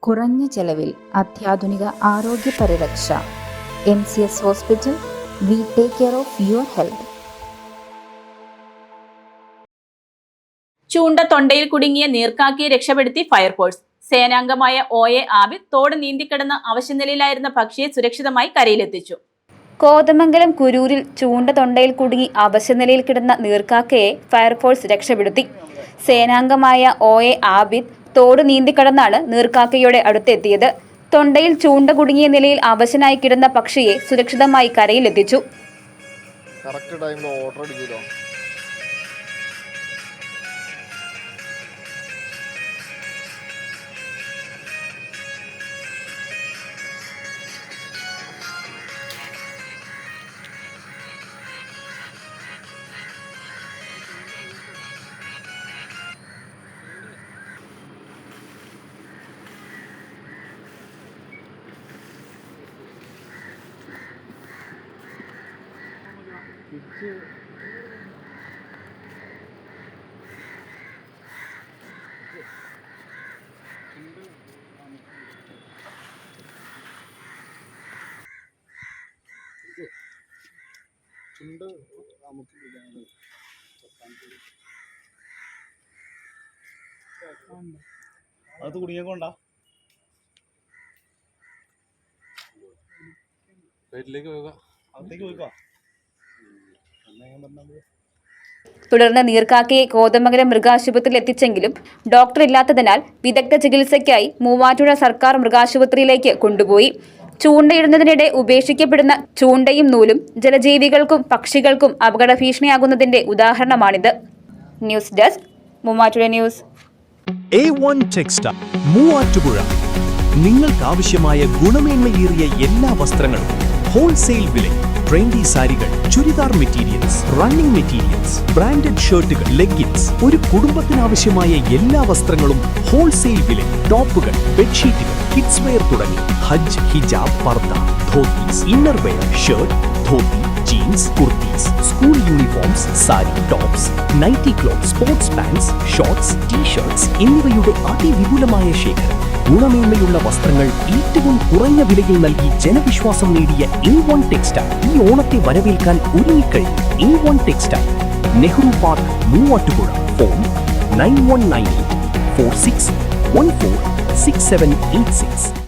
കുറഞ്ഞ ചെലവിൽ അത്യാധുനിക ആരോഗ്യ പരിരക്ഷ. MCS hospital. We take care of your health. ചൂണ്ട തൊണ്ടയിൽ കുടുങ്ങിയ നീർക്കാക്കിയെ രക്ഷപ്പെടുത്തി ഫയർഫോഴ്സ്. സേനാംഗമായ OA ആബിദ് തോട് നീന്തിക്കിടന്ന അവശനിലയിലായിരുന്ന പക്ഷിയെ സുരക്ഷിതമായി കരയിലെത്തിച്ചു. കോതമംഗലം കുരൂരിൽ ചൂണ്ട തൊണ്ടയിൽ കുടുങ്ങി അവശനിലയിൽ കിടന്ന നീർക്കാക്കയെ ഫയർഫോഴ്സ് രക്ഷപ്പെടുത്തി. സേനാംഗമായ OA ആബിദ് തോട് നീന്തിക്കടന്നാണ് നീർക്കാക്കയുടെ അടുത്തെത്തിയത്. തൊണ്ടയിൽ ചൂണ്ട കുടുങ്ങിയ നിലയിൽ അവശനായി കിടന്ന പക്ഷിയെ സുരക്ഷിതമായി കരയിലെത്തിച്ചു. അത് കുടുങ്ങിയക്കൊണ്ടാ തുടർന്ന് നീർക്കാക്കയെ കോതമംഗലം മൃഗാശുപത്രിയിൽ എത്തിച്ചെങ്കിലും ഡോക്ടർ ഇല്ലാത്തതിനാൽ വിദഗ്ധ ചികിത്സയ്ക്കായി മൂവാറ്റുപുഴ സർക്കാർ മൃഗാശുപത്രിയിലേക്ക് കൊണ്ടുപോയി. ചൂണ്ടയിടുന്നതിനിടെ ഉപേക്ഷിക്കപ്പെടുന്ന ചൂണ്ടയും നൂലും ജലജീവികൾക്കും പക്ഷികൾക്കും അപകട ഭീഷണിയാകുന്നതിന്റെ ഉദാഹരണമാണിത്. News desk Muvattupuzha news. A1 textile Muvattupuzha. നിങ്ങൾക്കാവശ്യമായ ഗുണമേന്മയേറിയ എല്ലാ വസ്ത്രങ്ങളും ഹോൾസെയിൽ വിലയിൽ. ട്രെൻഡി സാരികൾ, churidar materials, running materials, branded ഷർട്ടുകൾ, ലെഗിൻസ്, ഒരു കുടുംബത്തിനാവശ്യമായ എല്ലാ വസ്ത്രങ്ങളും ഹോൾസെയിൽ വിലയിൽ. ടോപ്പുകൾ, ബെഡ്ഷീറ്റുകൾ, കിഡ്സ് വെയർ തുടങ്ങി ഹജ്ജ്, ഹിജാബ്, പർദ, dhotis, inner wear, shirt, dhoti, jeans, kurtis, school uniforms, sari, tops, nighty cloth, sports pants, shorts, T-shirts എന്നിവയുടെ അതിവിപുലമായ ശേഖരം. ഗുണമേന്മയുള്ള വസ്ത്രങ്ങൾ ഏറ്റവും കുറഞ്ഞ വിലയിൽ നൽകി ജനവിശ്വാസം നേടിയ A1 ടെക്സ്റ്റൈൽ ഈ ഓണത്തെ വരവേൽക്കാൻ ഒരുങ്ങിക്കഴിഞ്ഞു. A1 textile, Nehru park, Muvattupuzha. Phone 9198 4614 6786.